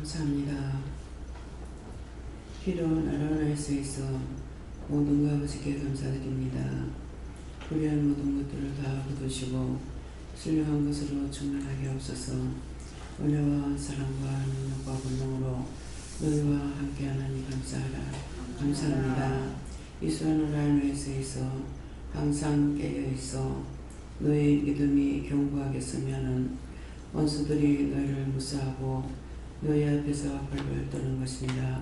감사합니다. 필요한 나라나에 있어 모든 것 아버지께 감사드립니다. 불의한 모든 것들을 다 거두시고 신령한 것으로 충만하게 없어서 은혜와 사랑과 능력과 권능으로 너희와 함께하나니 감사하라. 감사합니다. 이스라엘 나라에 있어 항상 깨어있어 너희 믿음이 견고하게 서면은 원수들이 너희를 무사하고 너희 앞에서 벌벌 떠는 것입니다.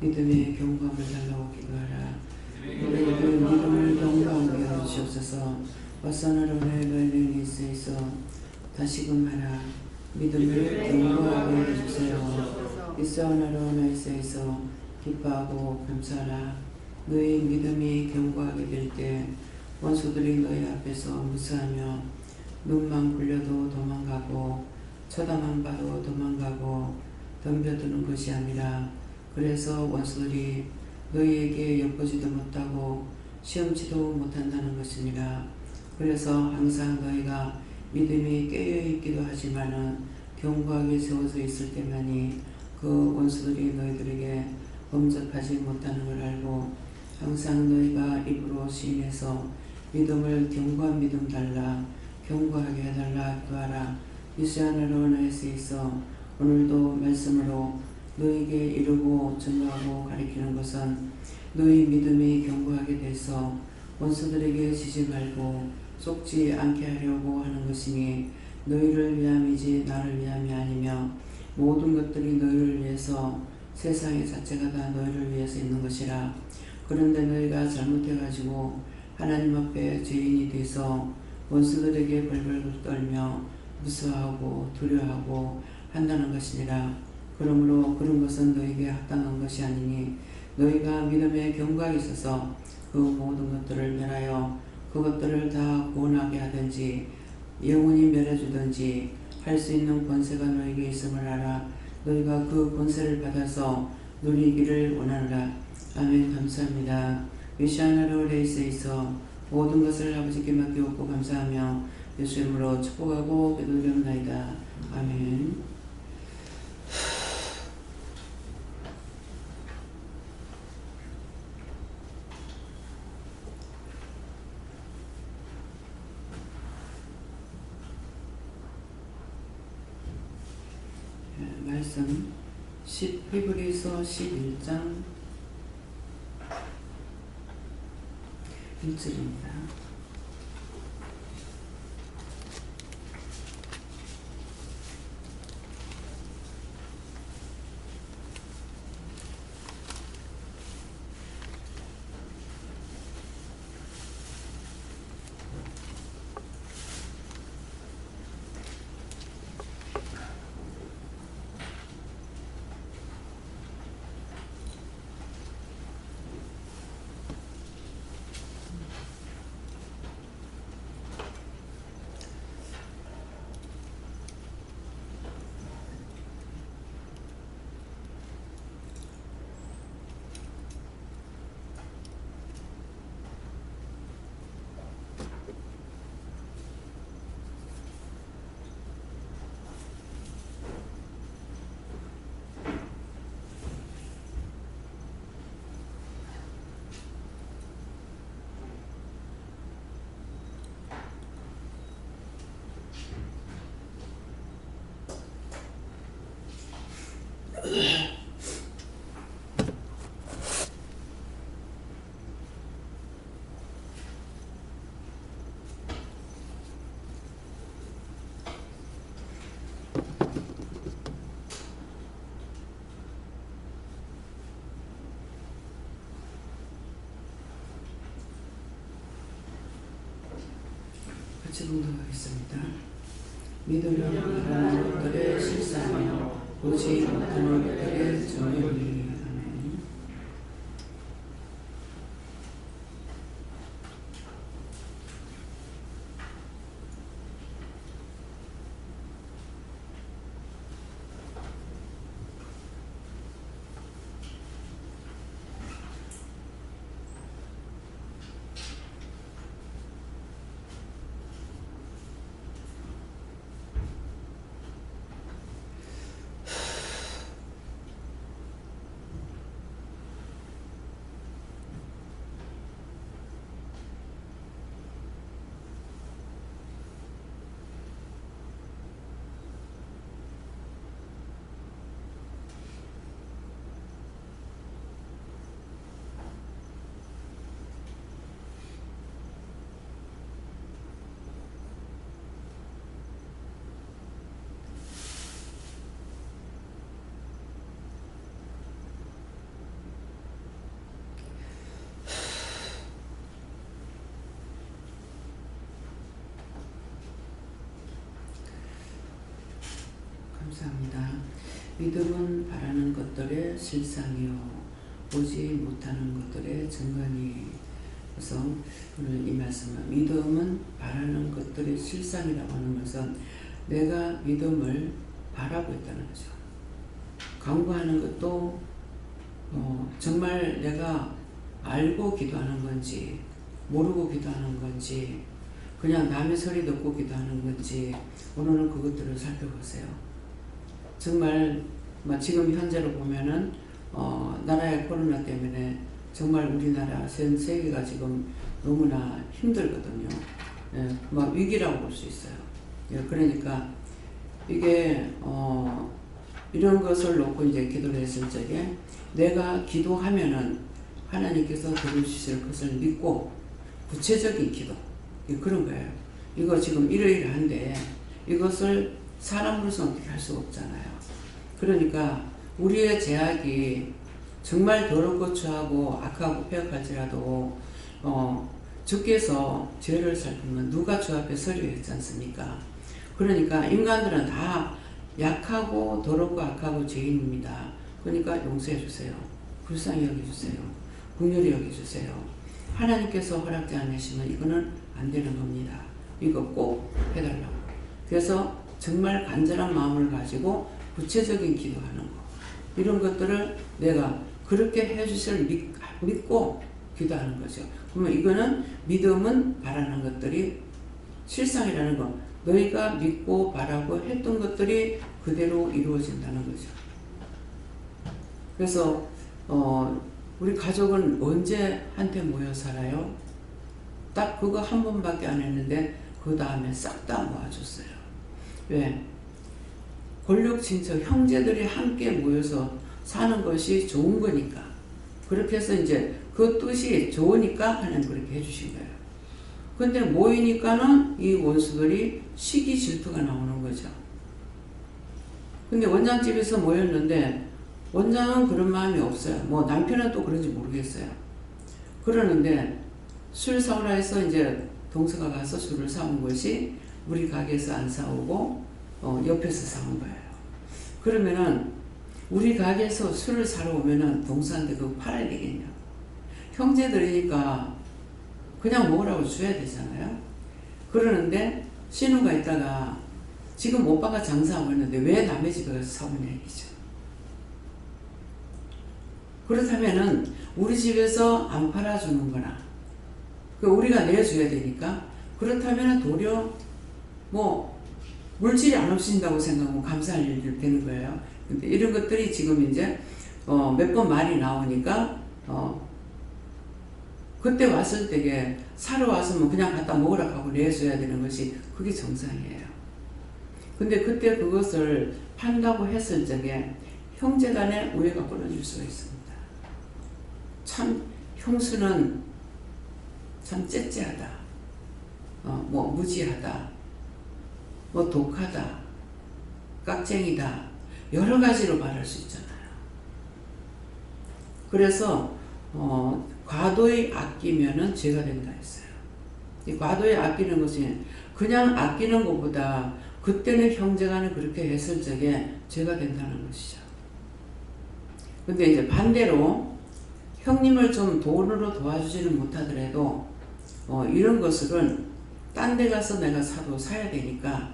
믿음의 견고함을 달라고 기도하라. 너희 믿음을 견고하게 하여 주옵소서. 와서나로의 너희는 있어 다시금 하라. 믿음을 견고하게 해주세요. 이스라엘나로 나이스에서 기뻐하고 감사하라. 너희 믿음이 견고하게 될 때 원수들이 너희 앞에서 무사하며 눈만 굴려도 도망가고 쳐다만 봐도 도망가고 덤벼드는 것이 아니라 그래서 원수들이 너희에게 엿보지도 못하고 시험치도 못한다는 것이니라. 그래서 항상 너희가 믿음이 깨어있기도 하지만은 견고하게 세워져 있을 때만이 그 원수들이 너희들에게 범접하지 못하는 걸 알고 항상 너희가 입으로 시인해서 믿음을 견고한 믿음 달라 견고하게 해달라 기도하라. 이스라엘로 나에서 있어 오늘도 말씀으로 너희에게 이루고 전도하고 가리키는 것은 너희 믿음이 견고하게 돼서 원수들에게 지지 말고 속지 않게 하려고 하는 것이니 너희를 위함이지 나를 위함이 아니며 모든 것들이 너희를 위해서 세상의 자체가 다 너희를 위해서 있는 것이라. 그런데 너희가 잘못해가지고 하나님 앞에 죄인이 돼서 원수들에게 벌벌 떨며 무서워하고 두려워하고 한다는 것이니라. 그러므로 그런 것은 너희에게 합당한 것이 아니니 너희가 믿음에 견고하게 있어서 그 모든 것들을 멸하여 그것들을 다 구원하게 하든지 영원히 멸해주든지 할 수 있는 권세가 너희에게 있음을 알아. 너희가 그 권세를 받아서 누리기를 원하노라. 아멘. 감사합니다. 위시아나로 레이스에서 모든 것을 아버지께 맡기옵고 감사하며 예수 이름으로 축복하고 기도드립니다. 아멘. 말씀 히브리서 11장 1절입니다. 같이 봉독하겠습니다. 믿으면 바라는 것들의 실사하며 보지 못하는 것들의 정욕이. 아멘. 믿음은 바라는 것들의 실상이요 보지 못하는 것들의 증거니. 그래서 오늘 이 말씀은 믿음은 바라는 것들의 실상이라고 하는 것은 내가 믿음을 바라고 있다는 거죠. 간구하는 것도 정말 내가 알고 기도하는 건지 모르고 기도하는 건지 그냥 남의 소리 듣고 기도하는 건지 오늘은 그것들을 살펴보세요. 정말 지금 현재로 보면은 나라의 코로나 때문에 정말 우리나라 전 세계가 지금 너무나 힘들거든요. 예, 위기라고 볼 수 있어요. 예, 그러니까 이게 이런 것을 놓고 이제 기도를 했을 적에 내가 기도하면은 하나님께서 들어주실 것을 믿고 구체적인 기도 그런 거예요. 이거 지금 이러이러한데 이것을 사람으로서 어떻게 할 수 없잖아요. 그러니까 우리의 제약이 정말 더럽고 추하고 악하고 폐역할지라도 주께서 죄를 살피면 누가 주 앞에 서리라 했지 않습니까? 그러니까 인간들은 다 약하고 더럽고 악하고 죄인입니다. 그러니까 용서해 주세요. 불쌍히 여겨주세요. 긍휼히 여겨주세요. 하나님께서 허락지 않으시면 이거는 안 되는 겁니다. 이거 꼭 해달라고. 그래서 정말 간절한 마음을 가지고 구체적인 기도하는 거. 이런 것들을 내가 그렇게 해주실 믿고 기도하는 거죠. 그러면 이거는 믿음은 바라는 것들이 실상이라는 거. 너희가 믿고 바라고 했던 것들이 그대로 이루어진다는 거죠. 그래서 우리 가족은 언제 한테 모여 살아요? 딱 그거 한 번밖에 안 했는데 그 다음에 싹 다 모아줬어요. 왜? 권력 친척 형제들이 함께 모여서 사는 것이 좋은 거니까. 그렇게 해서 이제 그 뜻이 좋으니까 하나님 그렇게 해주신 거예요. 근데 모이니까는 이 원수들이 시기 질투가 나오는 거죠. 근데 원장집에서 모였는데 원장은 그런 마음이 없어요. 남편은 또 그런지 모르겠어요. 그러는데 술 사오라 해서 이제 동서가 가서 술을 사온 것이 우리 가게에서 안 사오고 옆에서 사온 거예요. 그러면은 우리 가게에서 술을 사러 오면은 동서한테 그거 팔아야 되겠냐. 형제들이니까 그냥 먹으라고 줘야 되잖아요. 그러는데 신우가 있다가 지금 오빠가 장사하고 있는데 왜 남의 집에 가서 사오냐 얘기죠. 그렇다면은 우리 집에서 안 팔아주는 거나 우리가 내줘야 되니까 그렇다면은 도리어 물질이 안 없어진다고 생각하면 감사할 일이 되는 거예요. 근데 이런 것들이 지금 이제 몇 번 말이 나오니까 그때 왔을 때게 사러 왔으면 그냥 갖다 먹으라 하고 내줘야 되는 것이 그게 정상이에요. 근데 그때 그것을 판다고 했을 적에 형제 간에 오해가 벌어질 수가 있습니다. 참 형수는 참 째째하다, 무지하다, 독하다, 깍쟁이다, 여러 가지로 말할 수 있잖아요. 그래서 과도히 아끼면은 죄가 된다 했어요. 이 과도히 아끼는 것이 그냥 아끼는 것보다 그때는 형제간에 그렇게 했을 적에 죄가 된다는 것이죠. 근데 이제 반대로 형님을 좀 돈으로 도와주지는 못하더라도 이런 것들은 딴 데 가서 내가 사야 되니까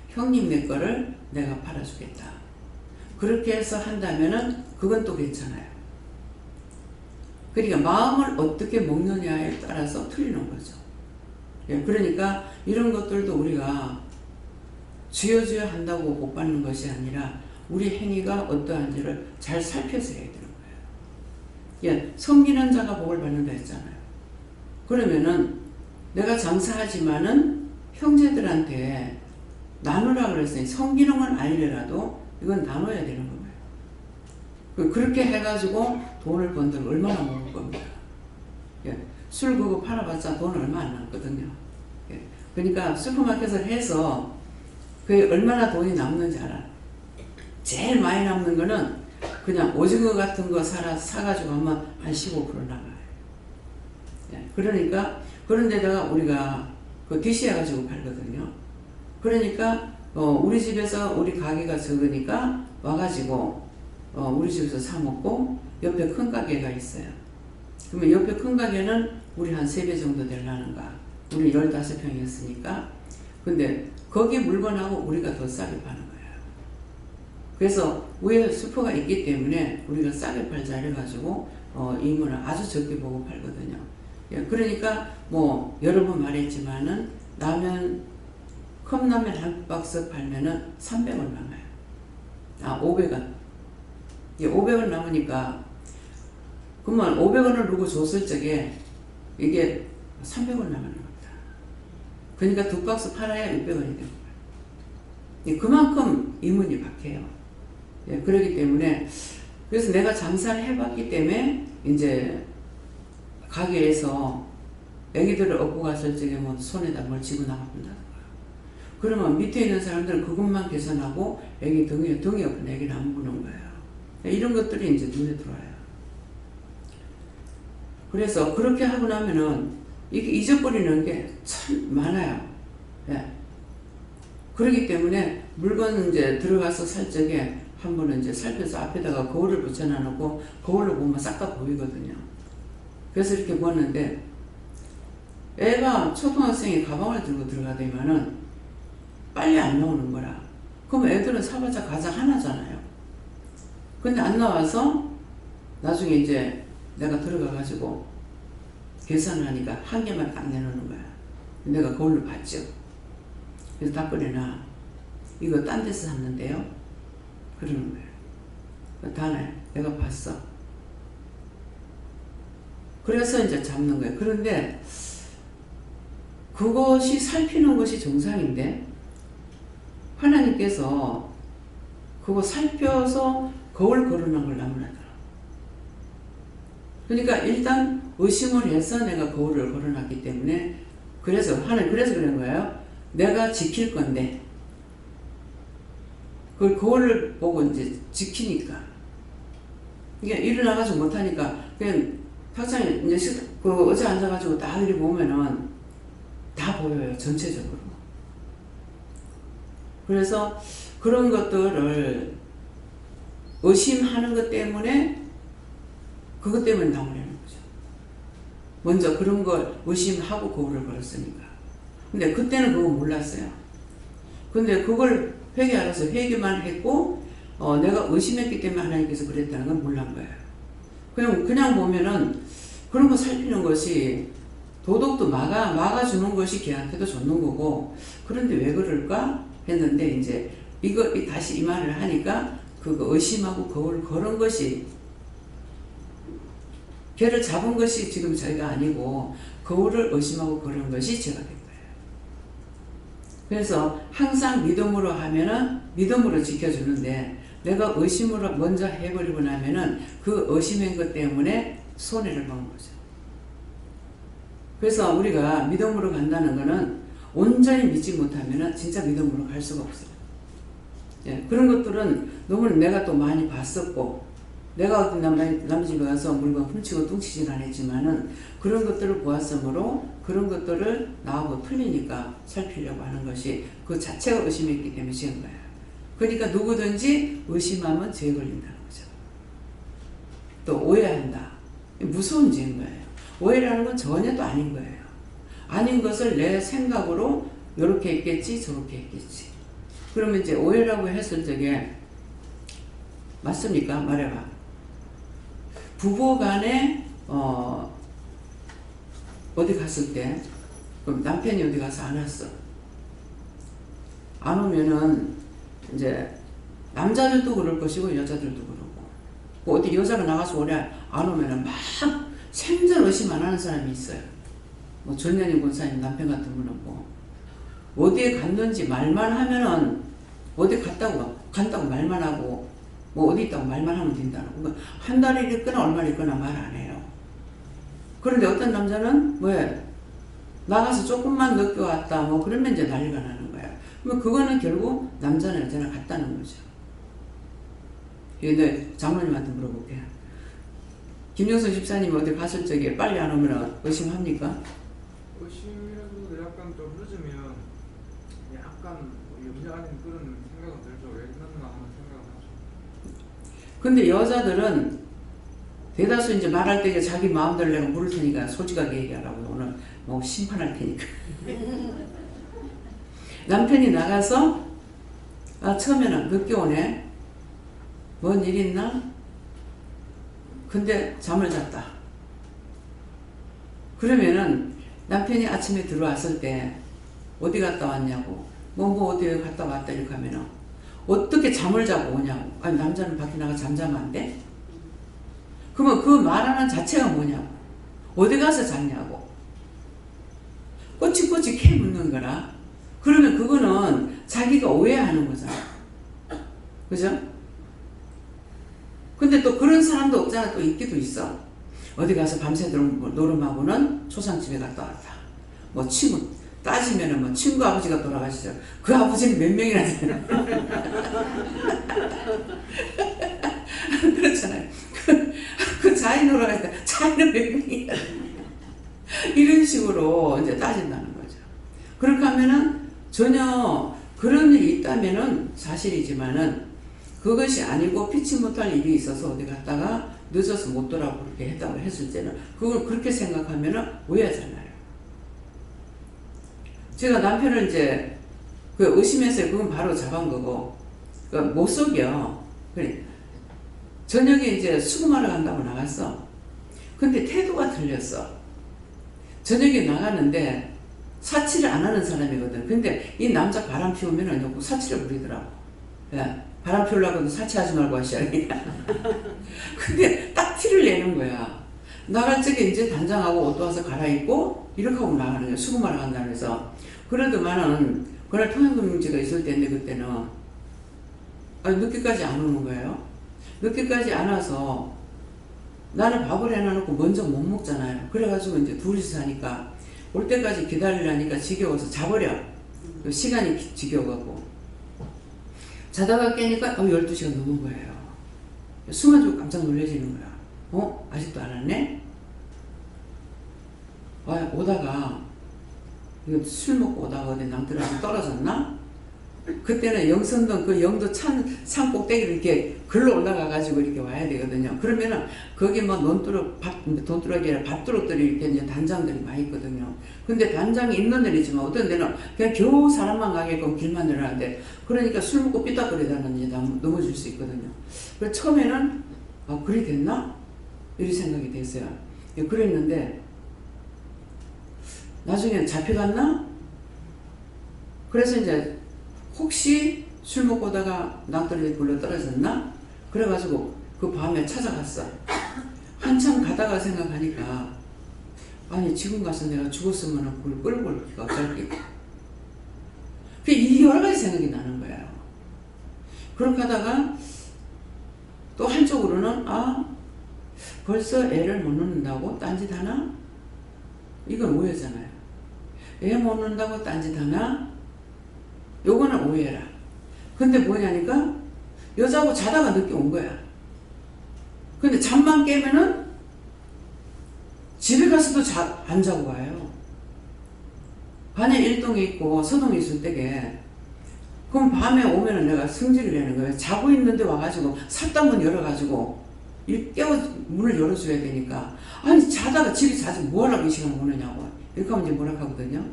형님 내 거를 내가 팔아주겠다. 그렇게 해서 한다면은 그건 또 괜찮아요. 그러니까 마음을 어떻게 먹느냐에 따라서 틀리는 거죠. 예, 그러니까 이런 것들도 우리가 주여 한다고 복 받는 것이 아니라 우리 행위가 어떠한지를 잘 살펴서 해야 되는 거예요. 예, 섬기는 자가 복을 받는다 했잖아요. 그러면은 내가 장사하지만은 형제들한테 나누라 그랬으니 섬기는 건 아니더라도 이건 나눠야 되는 거예요. 그렇게 해가지고 돈을 번들 얼마나 먹을 겁니까? 예, 술 그거 팔아봤자 돈 얼마 안 남거든요. 예, 그러니까 슈퍼마켓을 해서 그게 얼마나 돈이 남는지 알아. 제일 많이 남는 거는 그냥 오징어 같은 거 사가지고 하면 한 15% 나가요. 예, 그러니까 그런 데다가 우리가 그 DC해가지고 팔거든요. 그러니까 우리 집에서 우리 가게가 적으니까 와가지고 우리 집에서 사 먹고 옆에 큰 가게가 있어요. 그러면 옆에 큰 가게는 우리 한 3배 정도 되려는가. 우리 15평이었으니까. 근데 거기 물건하고 우리가 더 싸게 파는 거예요. 그래서 위에 슈퍼가 있기 때문에 우리가 싸게 팔자 해가지고 이문을 아주 적게 보고 팔거든요. 예, 그러니까 뭐 여러 번 말했지만은 라면 컵라면 한 박스 팔면은 300원 남아요. 500원. 예, 500원 남으니까 그러면 500원을 누구 줬을 적에 이게 300원 남는 겁니다. 그러니까 2박스 팔아야 600원이 되는 거예요. 예, 그만큼 이문이 박해요. 예, 그렇기 때문에 그래서 내가 장사를 해봤기 때문에 이제 가게에서 애기들을 업고 갔을 적에 뭐 손에다 뭘 쥐고 나간다. 그러면 밑에 있는 사람들은 그것만 계산하고 애기 등이 없는 애기는 안 보는 거예요. 이런 것들이 이제 눈에 들어와요. 그래서 그렇게 하고 나면은 이게 잊어버리는 게 참 많아요. 예. 그렇기 때문에 물건 이제 들어가서 살 적에 한 번은 이제 살펴서 앞에다가 거울을 붙여놔놓고 거울로 보면 싹 다 보이거든요. 그래서 이렇게 보았는데 애가 초등학생이 가방을 들고 들어가더니만은 빨리 안 나오는 거라. 그럼 애들은 사봤자 과자 하나잖아요. 근데 안 나와서 나중에 이제 내가 들어가가지고 계산을 하니까 한 개만 딱 내놓는 거야. 내가 그걸로 봤죠. 그래서 다 꺼내놔. 이거 딴 데서 샀는데요. 그러는 거예요. 다네. 내가 봤어. 그래서 이제 잡는 거예요. 그런데 그것이 살피는 것이 정상인데 하나님께서 그거 살펴서 거울 걸어놓은 걸 나무라더라. 그러니까 일단 의심을 해서 내가 거울을 걸어놨기 때문에 그래서 그런 거예요. 내가 지킬 건데 그걸 거울을 보고 이제 지키니까 이게 일어나가지고 못하니까 그냥 탁상에 이제 그 어제 앉아가지고 딱 이렇게 보면은 다 보여요. 전체적으로. 그래서 그런 것들을 의심하는 것 때문에 그것 때문에 나오려는 거죠. 먼저 그런 걸 의심하고 거울을 걸었으니까. 근데 그때는 그거 몰랐어요. 근데 그걸 회개하라서 회개만 했고 내가 의심했기 때문에 하나님께서 그랬다는 건 몰란 거예요. 그냥 보면은 그런 거 살피는 것이 도덕도 막아주는 것이 걔한테도 줬는 거고 그런데 왜 그럴까 했는데 이제 다시 이 말을 하니까 그거 의심하고 거울을 걸은 것이 걔를 잡은 것이 지금 저희가 아니고 거울을 의심하고 걸은 것이 제가 된 거예요. 그래서 항상 믿음으로 하면은 믿음으로 지켜주는데 내가 의심으로 먼저 해버리고 나면은 그 의심한 것 때문에 손해를 보는 거죠. 그래서 우리가 믿음으로 간다는 거는 온전히 믿지 못하면은 진짜 믿음으로 갈 수가 없어요. 예, 그런 것들은 너무 내가 또 많이 봤었고 내가 어떤 남의 집에 가서 물건 훔치고 뚱치진 않았지만은 그런 것들을 보았으므로 그런 것들을 나하고 틀리니까 살피려고 하는 것이 그 자체가 의심했기 때문에 지은 거예요. 그러니까 누구든지 의심하면 죄에 걸린다는 거죠. 또 오해한다. 무서운 죄인 거예요. 오해라는 건 전혀 또 아닌 거예요. 아닌 것을 내 생각으로 이렇게 했겠지 저렇게 했겠지. 그러면 이제 오해라고 했을 적에 맞습니까? 말해봐. 부부 간에 어디 갔을 때 그럼 남편이 어디 가서 안 왔어. 안 오면은 이제 남자들도 그럴 것이고 여자들도 그러고 어디 여자가 나가서 오래 안 오면은 막 생전 의심 안 하는 사람이 있어요. 뭐 전현희 권사님 남편 같은 분은 뭐 어디에 갔는지 말만 하면은 어디 간다고 말만 하고 뭐 어디 있다고 말만 하면 된다고. 그러니까 한 달이 있거나 얼마나 있거나 말 안 해요. 그런데 어떤 남자는 왜 나가서 조금만 늦게 왔다 뭐 그러면 이제 난리가 나는 거야. 그러면 그거는 결국 남자나 여자나 같다는 거죠. 근데 장로님한테 물어볼게요. 김영선 집사님 어디 갔을 적에 빨리 안 오면 의심합니까? 의심이라도 약간 좀 늦으면 약간 염려 아닌 그런 생각은 들죠. 왜 늦나 하는 생각은 하죠. 근데 여자들은 대다수 이제 말할 때 자기 마음대로 내가 물을 테니까 솔직하게 얘기하라고. 오늘 뭐 심판할 테니까. 남편이 나가서 처음에는 늦게 오네. 뭔 일 있나? 근데 잠을 잤다. 그러면은 남편이 아침에 들어왔을 때 어디 갔다 왔냐고, 뭐 어디 갔다 왔다 이렇게 하면은 어떻게 잠을 자고 오냐고. 아니 남자는 밖에 나가 잠자면 안 돼? 그러면 그 말하는 자체가 뭐냐고. 어디 가서 잤냐고. 꼬치꼬치 캐 묻는 거라. 그러면 그거는 자기가 오해하는 거잖아. 그죠? 근데 또 그런 사람도 없잖아. 또 있기도 있어. 어디 가서 밤새도록 노름하고는 초상집에 갔다 왔다. 뭐 친구 따지면은 뭐 친구 아버지가 돌아가시죠. 그 아버지는 몇 명이나 되나? 그렇잖아요. 그 자인 돌아가실 때 자인은 몇 명이나 이런 식으로 이제 따진다는 거죠. 그렇게 하면은 전혀 그런 일이 있다면은 사실이지만은 그것이 아니고 피치 못할 일이 있어서 어디 갔다가 늦어서 못 돌아오고 그렇게 했다고 했을 때는 그걸 그렇게 생각하면은 오해하잖아요. 제가 남편을 이제 그 의심해서 그건 바로 잡은 거고, 못 속여. 그래. 저녁에 이제 수금하러 간다고 나갔어. 근데 태도가 틀렸어. 저녁에 나가는데 사치를 안 하는 사람이거든. 근데 이 남자 바람 피우면은 사치를 부리더라고. 예. 바람 피우려고 사치하지 말고 하시라. 근데 딱 티를 내는 거야. 나갈 적에 이제 단장하고 옷도 와서 갈아입고 이렇게 하고 나가는 거야. 수금하러 간다 그래서. 그래도만은 그날 통영금융지가 있을 때인데 그때는 늦게까지 안 오는 거예요. 늦게까지 안 와서 나는 밥을 해놔놓고 먼저 못 먹잖아요. 그래가지고 이제 둘이서 사니까 올 때까지 기다리려니까 지겨워서 자버려. 시간이 지겨워가고. 자다가 깨니까 12시가 넘은 거예요. 숨어지고 깜짝 놀라지는 거야. 아직도 안 왔네? 오다가 이거 술 먹고 오다가 어디 남들한테 떨어졌나? 그때는 영선동 그 영도 산 꼭대기를 이렇게 글로 올라가가지고 이렇게 와야 되거든요. 그러면은 거기 뭐 돈두럭이 아니라 밭두럭들이 이렇게 이제 단장들이 많이 있거든요. 근데 단장이 있는 데이지만 어떤 데는 그냥 겨우 사람만 가게끔 길만 내려가는데 그러니까 술 먹고 삐딱거리다가 이제 넘어질 수 있거든요. 그래서 처음에는 그리 됐나? 이런 생각이 됐어요. 그랬는데 나중에는 잡혀갔나? 그래서 이제 혹시 술 먹고 오다가 낭떠러지 굴러 떨어졌나? 그래가지고 그 밤에 찾아갔어. 한참 가다가 생각하니까 아니 지금 가서 내가 죽었으면 그걸 끌고 올 기가 어쩔 게. 이 여러 가지 생각이 나는 거예요. 그렇게 하다가 또 한쪽으로는 벌써 애를 못 낳는다고 딴짓 하나? 이건 오해잖아요. 애 못 낳는다고 딴짓 하나? 요거는 오해라. 근데 뭐냐니까 여자하고 자다가 늦게 온 거야. 근데 잠만 깨면은 집에 가서도 안 자고 와요. 반에 일동에 있고 서동에 있을 때게. 그럼 밤에 오면은 내가 성질을 내는 거예요. 자고 있는데 와가지고 삿단문 열어가지고 문을 열어줘야 되니까. 아니 자다가 집에 자지 뭐하라고 이 시간 오느냐고. 이렇게 하면 이제 뭐라 하거든요.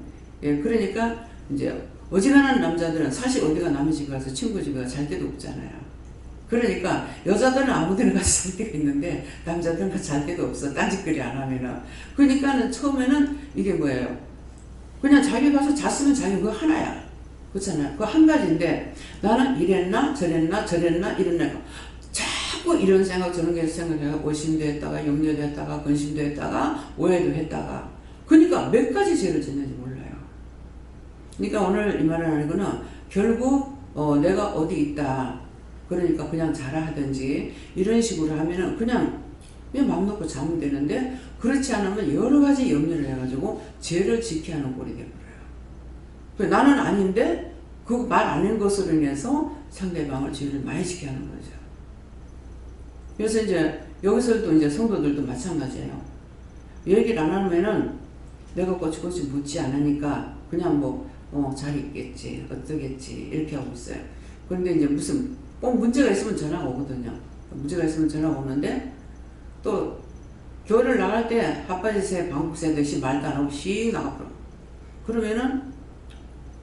예, 그러니까 이제 어지간한 남자들은 사실 어디가 남의 집에 가서 친구 집에 가서 잘 데도 없잖아요. 그러니까 여자들은 아무데나 가서 잘 데가 있는데 남자들은 가서 잘 데도 없어. 딴짓거리 안 하면은. 그러니까는 처음에는 이게 뭐예요? 그냥 자기 가서 잤으면 자기 그거 하나야. 그렇잖아요. 그거 한 가지인데 나는 이랬나 저랬나 이랬나 자꾸 이런 생각 저런 게 생각해서 의심도 했다가 염려도 했다가 근심도 했다가 오해도 했다가 그러니까 몇 가지 죄를 짓는지 몰라요. 그러니까 오늘 이 말을 하는 거는 결국 내가 어디 있다 그러니까 그냥 자라 하든지 이런 식으로 하면은 그냥 마음 놓고 자면 되는데 그렇지 않으면 여러 가지 염려를 해가지고 죄를 지게 하는 꼴이 되버려요. 나는 아닌데 그 말 안 한 것으로 인해서 상대방을 죄를 많이 지게 하는 거죠. 그래서 이제 여기서도 이제 성도들도 마찬가지예요. 얘기를 안 하면은 내가 꼬치꼬치 묻지 않으니까 그냥 잘 있겠지 어떠겠지 이렇게 하고 있어요. 그런데 이제 무슨 꼭 문제가 있으면 전화가 오거든요. 문제가 있으면 전화가 오는데 또 교회를 나갈 때 핫바지새 방국 새듯이 말도 안 하고 씩 나가버려. 그러면은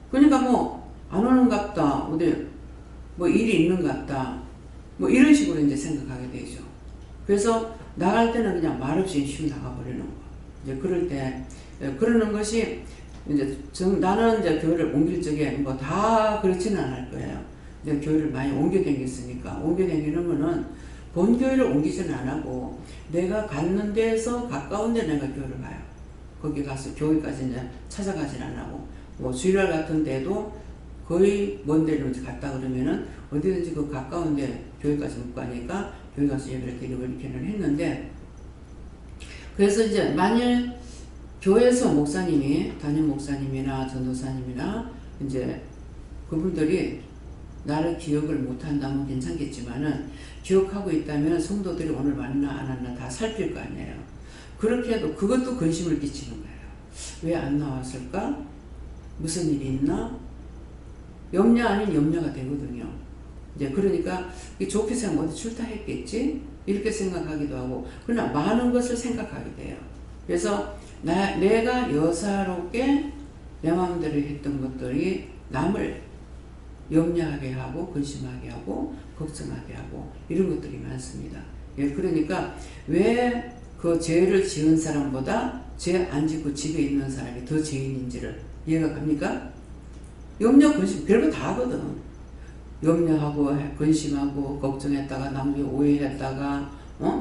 그러니까 뭐 안 오는갑다, 어디 뭐 일이 있는갑다, 뭐 이런 식으로 이제 생각하게 되죠. 그래서 나갈 때는 그냥 말없이 슉 나가버리는 거. 이제 그럴 때 그러는 것이 이제 나는 이제 교회를 옮길 적에 뭐 다 그렇지는 않을 거예요. 이제 교회를 많이 옮겨 다녔으니까 옮겨 다니는 거는 본 교회를 옮기지는 안 하고 내가 갔는 데서 가까운 데 내가 교회를 가요. 거기 가서 교회까지 이제 찾아가진 안 하고 뭐 주일날 같은 데도 거의 먼 데를 갔다 그러면은 어디든지 그 가까운 데 교회까지 못 가니까 교회 가서 예배를 드리고 이렇게는 했는데, 그래서 이제 만일 교회에서 목사님이 담임 목사님이나 전도사님이나 이제 그분들이 나를 기억을 못한다면 괜찮겠지만은 기억하고 있다면 성도들이 오늘 왔나 안 왔나 다 살필 거 아니에요. 그렇게 해도 그것도 근심을 끼치는 거예요. 왜 안 나왔을까? 무슨 일이 있나? 염려 아닌 염려가 되거든요. 이제 그러니까 좋게 생각하면 어디 출타했겠지? 이렇게 생각하기도 하고, 그러나 많은 것을 생각하게 돼요. 그래서 내가 여사롭게 내 마음대로 했던 것들이 남을 염려하게 하고 근심하게 하고 걱정하게 하고 이런 것들이 많습니다. 예, 그러니까 왜 그 죄를 지은 사람보다 죄 안 짓고 집에 있는 사람이 더 죄인인지를 이해가 갑니까? 염려 근심 별거 다 하거든. 염려하고 근심하고 걱정했다가 남들 오해했다가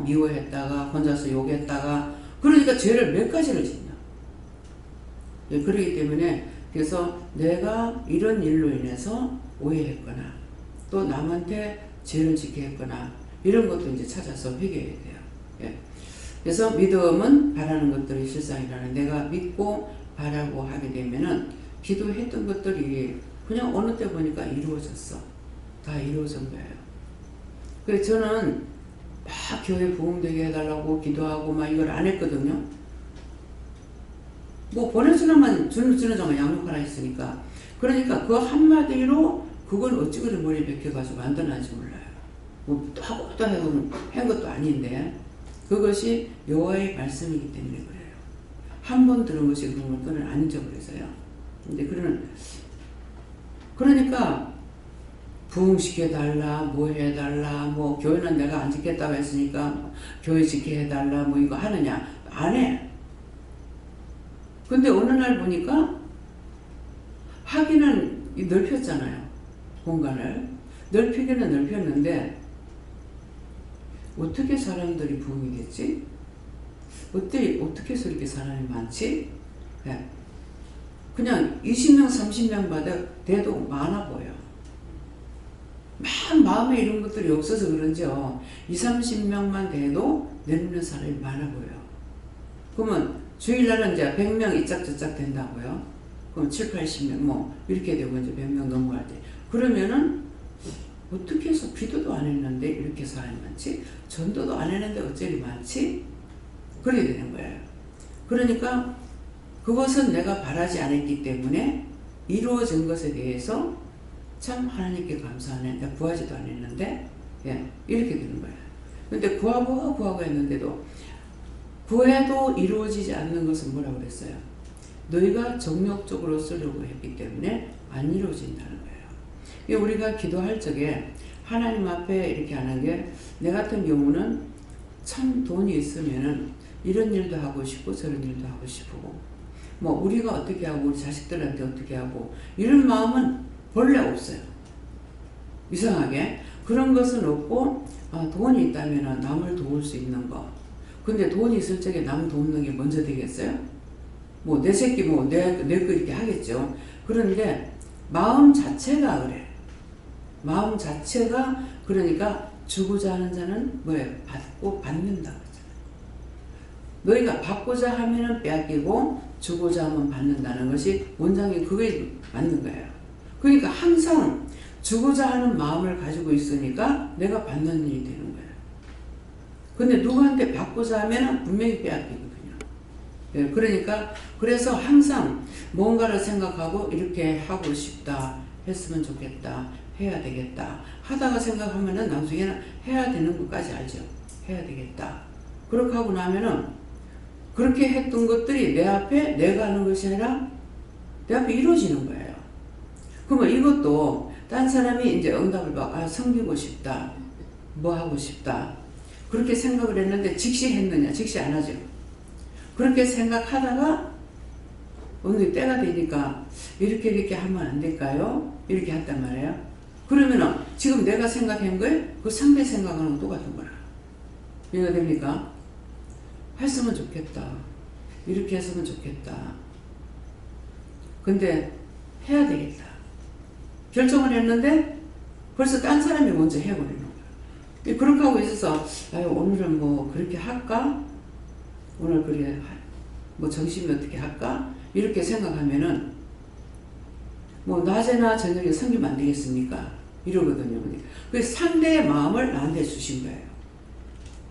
미워했다가 혼자서 욕했다가 그러니까 죄를 몇 가지를 짓냐. 예, 그렇기 때문에 그래서 내가 이런 일로 인해서 오해했거나 또 남한테 죄를 짓게 했거나 이런 것도 이제 찾아서 회개해야 돼요. 예. 그래서 믿음은 바라는 것들이 실상이라는, 내가 믿고 바라고 하게 되면은 기도했던 것들이 그냥 어느 때 보니까 이루어졌어. 다 이루어진 거예요. 그래서 저는 막 교회 부흥되게 해달라고 기도하고 막 이걸 안 했거든요. 뭐 보내주나만 주는 자만 양육하라 했으니까. 그러니까 그 한마디로 그걸 어찌 그리 머리에 박혀가지고 만들어놨는지 몰라요. 뭐 또 하고 또 한 것도 아닌데 그것이 여호와의 말씀이기 때문에 그래요. 한 번 들은 것이 그걸 안 잊어버려서요. 근데 그러니까 부흥시켜달라, 뭐 해달라, 뭐 교회는 내가 안 지켰다고 했으니까 교회 지켜 해달라, 뭐 이거 하느냐? 안 해. 근데 어느 날 보니까 하기는 넓혔잖아요. 공간을. 넓히기는 넓혔는데 어떻게 사람들이 부흥이 됐지? 어떻게 해서 이렇게 사람이 많지? 네. 그냥 20명, 30명 돼도 많아 보여. 마음에 이런 것들이 없어서 그런지요. 20, 30명만 돼도 내놓는 사람이 많아 보여. 그러면 주일날은 이제 100명 이짝저짝 된다고요. 그럼 7, 80명 뭐 이렇게 되고 이제 100명 넘어갈 때. 그러면은 어떻게 해서 기도도 안 했는데 이렇게 사람이 많지? 전도도 안 했는데 어쩌리 많지? 그렇게 되는 거예요. 그러니까 그것은 내가 바라지 않았기 때문에 이루어진 것에 대해서 참 하나님께 감사하네. 내가 구하지도 않았는데 예, 이렇게 되는 거예요. 근데 구하고 했는데도 구해도 이루어지지 않는 것은 뭐라고 그랬어요? 너희가 정욕적으로 쓰려고 했기 때문에 안 이루어진다는 거예요. 우리가 기도할 적에 하나님 앞에 이렇게 하는 게, 내 같은 경우는 참 돈이 있으면은 이런 일도 하고 싶고 저런 일도 하고 싶고 뭐 우리가 어떻게 하고 우리 자식들한테 어떻게 하고 이런 마음은 본래 없어요. 이상하게 그런 것은 없고 돈이 있다면 남을 도울 수 있는 거. 근데 돈이 있을 적에 남 돕는 게 먼저 되겠어요? 뭐 내 새끼 뭐 내 거 이렇게 하겠죠. 그런데 마음 자체가 그래. 마음 자체가 그러니까 주고자 하는 자는 뭐예요? 받고 받는다. 너희가 받고자 하면은 빼앗기고 주고자 하면 받는다는 것이 원장이 그게 맞는 거예요. 그러니까 항상 주고자 하는 마음을 가지고 있으니까 내가 받는 일이 되는 거예요. 근데 누구한테 받고자 하면은 분명히 빼앗기거든요. 예, 그러니까 그래서 항상 뭔가를 생각하고 이렇게 하고 싶다, 했으면 좋겠다, 해야 되겠다 하다가 생각하면은 나중에는 해야 되는 것까지 알죠. 해야 되겠다. 그렇게 하고 나면은 그렇게 했던 것들이 내 앞에 내가 하는 것이 아니라 내 앞에 이루어지는 거예요. 그러면 이것도 딴 사람이 이제 응답을 받고 섬기고 싶다, 뭐 하고 싶다 그렇게 생각을 했는데 즉시 했느냐? 즉시 안 하죠. 그렇게 생각하다가 어느 때가 되니까 이렇게 하면 안 될까요? 이렇게 했단 말이에요. 그러면은 지금 내가 생각한 거에 그 상대 생각하는 거 똑같은 거라. 이해가 됩니까? 했으면 좋겠다. 이렇게 했으면 좋겠다. 근데 해야 되겠다. 결정을 했는데 벌써 딴 사람이 먼저 해버리는 거야. 그렇게 하고 있어서 오늘은 뭐 그렇게 할까? 오늘 그래 뭐 점심이 어떻게 할까? 이렇게 생각하면은 뭐 낮에나 저녁에 섬기면 안 되겠습니까? 이러거든요. 그래서 상대의 마음을 나한테 주신 거예요.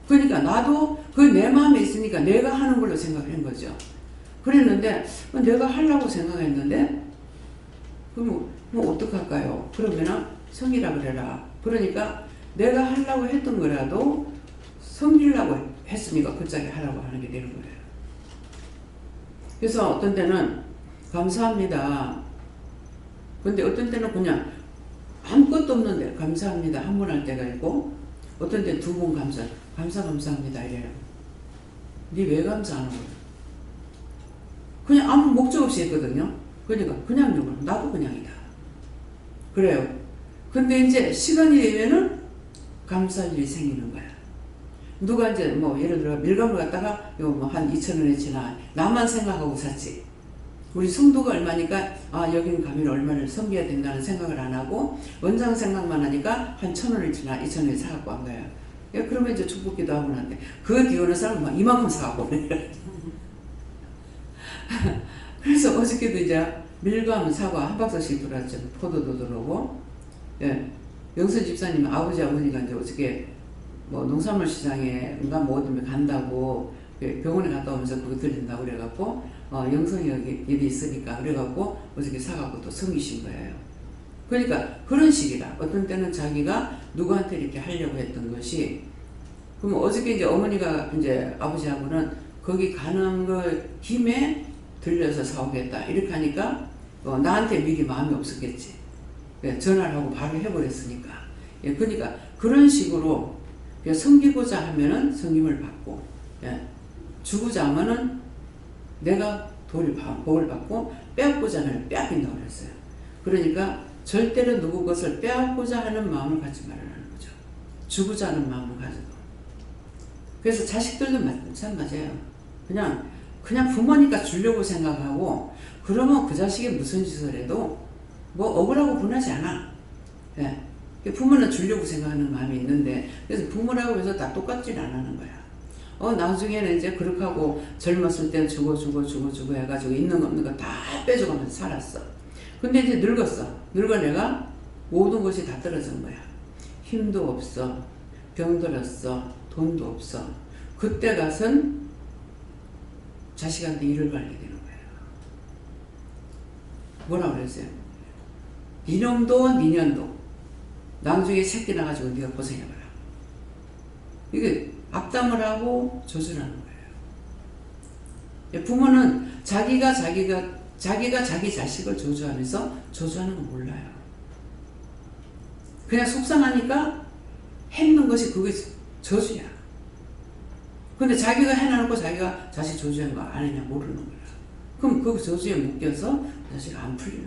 그러니까 나도 그 내 마음에 있으니까 내가 하는 걸로 생각한 거죠. 그랬는데 내가 하려고 생각했는데 그럼 뭐 어떡할까요? 그러면은 섬기라 그래라. 그러니까 내가 하려고 했던 거라도 섬기려고 했으니까 그 짝에 하라고 하는 게 되는 거예요. 그래서 어떤 때는 감사합니다. 근데 어떤 때는 그냥 아무것도 없는데 감사합니다 한 번 할 때가 있고 어떤 때 두 번 감사합니다 이래요. 니 왜 감사하는 거야? 그냥 아무 목적 없이 했거든요. 그러니까 그냥 누구 나도 그냥이다. 그래요. 근데 이제 시간이 되면은 감사할 일이 생기는 거야. 누가 이제 뭐 예를 들어 밀감을 갖다가 이거 뭐 한 2,000원어치나 나만 생각하고 샀지. 우리 성도가 얼마니까 여기는 가면 얼마를 섬겨야 된다는 생각을 안 하고 원장 생각만 하니까 한 1,000원어치나 2,000원에 사갖고 한 거야. 그러면 이제 축복기도 하고 나는데 그 뒤에 오는 사람은 막 이만큼 사갖고 오네. 그래서 어저께도 이제 밀감 사과 한 박스씩 들어왔죠. 포도도 들어오고. 예. 영선 집사님 아버지 어머니가 이제 어저께 뭐 농산물 시장에 뭔가 뭐 어디면 간다고 병원에 갔다 오면서 그거 드린다고 그래갖고 영성이 여기 일이 있으니까 그래갖고 어저께 사갖고 또 섬기신 거예요. 그러니까 그런 식이다. 어떤 때는 자기가 누구한테 이렇게 하려고 했던 것이 그럼 어저께 이제 어머니가 이제 아버지하고는 거기 가는 거 힘에 들려서 사오겠다 이렇게 하니까 나한테 미리 마음이 없었겠지. 전화를 하고 바로 해버렸으니까. 그러니까 그런 식으로 섬기고자 하면은 섬김을 받고 주고자 하면은 내가 복을 받고 빼앗고자 하면 빼앗긴다고 그랬어요. 그러니까 절대로 누구 것을 빼앗고자 하는 마음을 갖지 말라는 거죠. 주고자 하는 마음을 가져도. 그래서 자식들도 마찬가지예요. 그냥 부모니까 주려고 생각하고 그러면 그 자식이 무슨 짓을 해도 뭐 억울하고 분하지 않아. 부모는 주려고 생각하는 마음이 있는데 그래서 부모라고 해서 다 똑같지는 안 하는 거야. 나중에는 이제 그렇게 하고 젊었을 땐 주고 해가지고 있는 거 없는 거 다 빼줘가면서 살았어. 근데 이제 늙었어. 내가 모든 것이 다 떨어진 거야. 힘도 없어. 병들었어. 돈도 없어. 그때 가선 자식한테 일을 걸게 되는 거예요. 뭐라 그랬어요? 니놈도 니년도 나중에 새끼 나가지고 네가 고생해봐라. 이게 악담을 하고 저주하는 거예요. 부모는 자기가 자기 자식을 저주하면서 저주하는 거 몰라요. 그냥 속상하니까 했는 것이 그게 저주야. 근데 자기가 해놔놓고 자기가 자식 저주한 거 아니냐 모르는 거야. 그럼 그 저주에 묶여서 자식 안 풀리는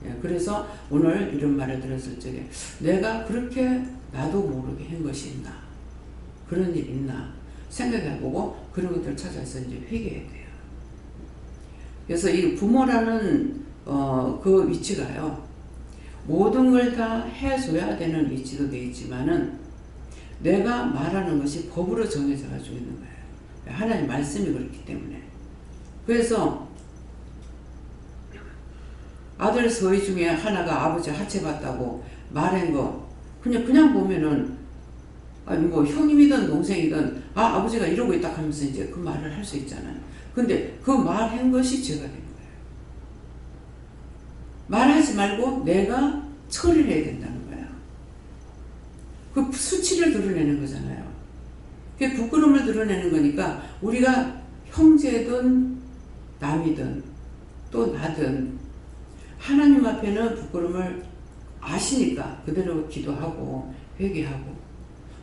거예요. 그래서 오늘 이런 말을 들었을 적에 내가 그렇게 나도 모르게 한 것이 있나? 그런 일 있나? 생각해보고 그런 것들을 찾아서 이제 회개해야 돼요. 그래서 이 부모라는 그 위치가요. 모든 걸 다 해줘야 되는 위치도 되어 있지만은 내가 말하는 것이 법으로 정해져 가지고 있는 거예요. 하나님 말씀이 그렇기 때문에. 그래서 아들 서희 중에 하나가 아버지 하체봤다고 말한 거 그냥 보면은 아니 뭐 형님이든 동생이든 아, 아버지가 이러고 있다 하면서 이제 그 말을 할 수 있잖아요. 근데 그 말한 것이 죄가 되는 거예요. 말하지 말고 내가 처리를 해야 된다는 거예요. 그 수치를 드러내는 거잖아요. 그게 부끄러움을 드러내는 거니까 우리가 형제든 남이든 또 나든 하나님 앞에는 부끄러움을 아시니까 그대로 기도하고 회개하고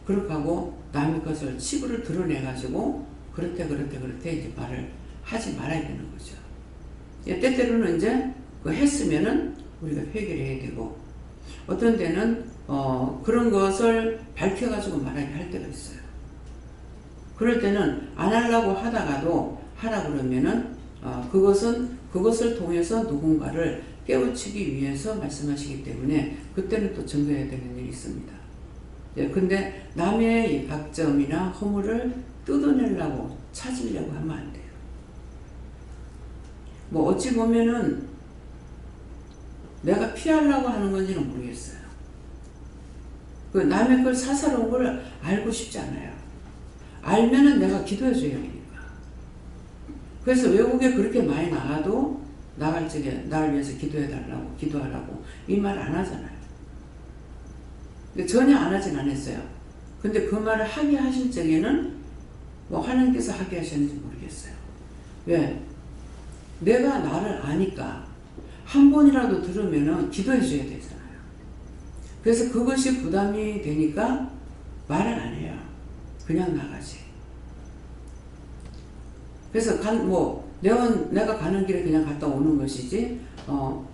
그렇게 하고 남의 것을 치부를 드러내가지고 그렇대 이제 말을 하지 말아야 되는 거죠. 때때로는 이제 그 했으면은 우리가 회개를 해야 되고 어떤 데는 그런 것을 밝혀가지고 말하게 할 때가 있어요. 그럴 때는 안 하려고 하다가도 하라 그러면은 그것을 통해서 누군가를 깨우치기 위해서 말씀하시기 때문에 그때는 또 증거해야 되는 일이 있습니다. 근데 남의 약점이나 허물을 뜯어내려고 찾으려고 하면 안 돼요. 뭐 어찌 보면은 내가 피하려고 하는 건지는 모르겠어요. 그 남의 걸 사사로운 걸 알고 싶지 않아요. 알면은 내가 기도해 줘야 되니까. 그래서 외국에 그렇게 많이 나가도 나갈 적에 나를 위해서 기도해달라고 기도하라고 이 말 안 하잖아요. 전혀 안 하진 않았어요. 근데 그 말을 하게 하실 적에는 뭐 하나님께서 하게 하셨는지 모르겠어요. 왜? 내가 나를 아니까 한 번이라도 들으면은 기도해 줘야 되잖아요. 그래서 그것이 부담이 되니까 말을 안 해요. 그냥 나가지. 그래서 내가 가는 길에 그냥 갔다 오는 것이지